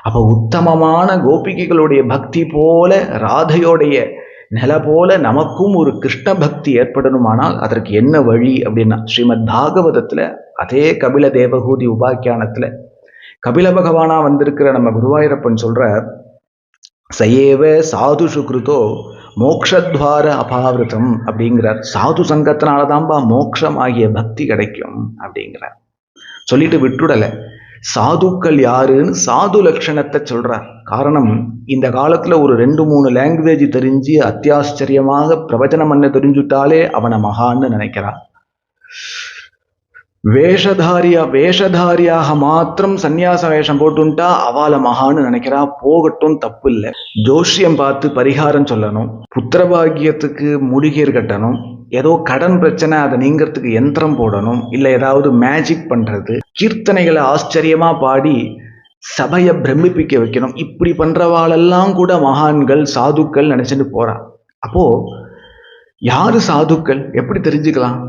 அப்போ உத்தமமான கோபிகைகளுடைய பக்தி போல, ராதையோடைய நில போல நமக்கும் ஒரு கிருஷ்ண பக்தி ஏற்படணுமானால் அதற்கு என்ன வழி அப்படின்னா, ஸ்ரீமத் பாகவதத்துல அதே கபில தேவகூதி உபாக்கியானத்துல கபில பகவானா வந்திருக்கிற நம்ம குருவாயூரப்பன் சொல்ற, சயேவ சாது சுக்ருதோ மோக்ஷத்வார அபாவிருத்தம் அப்படிங்கிறார். சாது சங்கத்தினாலதான்பா மோக்ஷம் ஆகிய பக்தி கிடைக்கும் அப்படிங்கிறார். சொல்லிட்டு விட்டுடல, சாதுக்கள் யாருன்னு சாது லட்சணத்தை சொல்றார். காரணம், இந்த காலத்துல ஒரு 2-3 லாங்குவேஜ் தெரிஞ்சு அத்தியாச்சரியமாக பிரவச்சனம் பண்ண தெரிஞ்சுட்டாலே அவனை மகான்னு நினைக்கிறான். வேஷதாரியாக மாத்திரம் சந்நியாச வேஷம் போட்டுட்டா அவளை மகான்னு நினைக்கிறா. போகட்டும், தப்பு இல்லை. ஜோஷியம் பார்த்து பரிகாரம் சொல்லணும், புத்திரபாகியத்துக்கு முடிகீர் கட்டணும், ஏதோ கடன் பிரச்சனை அதை நீங்கிறதுக்கு யந்திரம் போடணும், இல்லை ஏதாவது மேஜிக் பண்றது, கீர்த்தனைகளை ஆச்சரியமா பாடி சபையை பிரமிப்பிக்க வைக்கணும். இப்படி பண்றவாளெல்லாம் கூட மகான்கள் சாதுக்கள் நினைச்சிட்டு போறா. அப்போ யாரு சாதுக்கள் எப்படி தெரிஞ்சுக்கலாம்?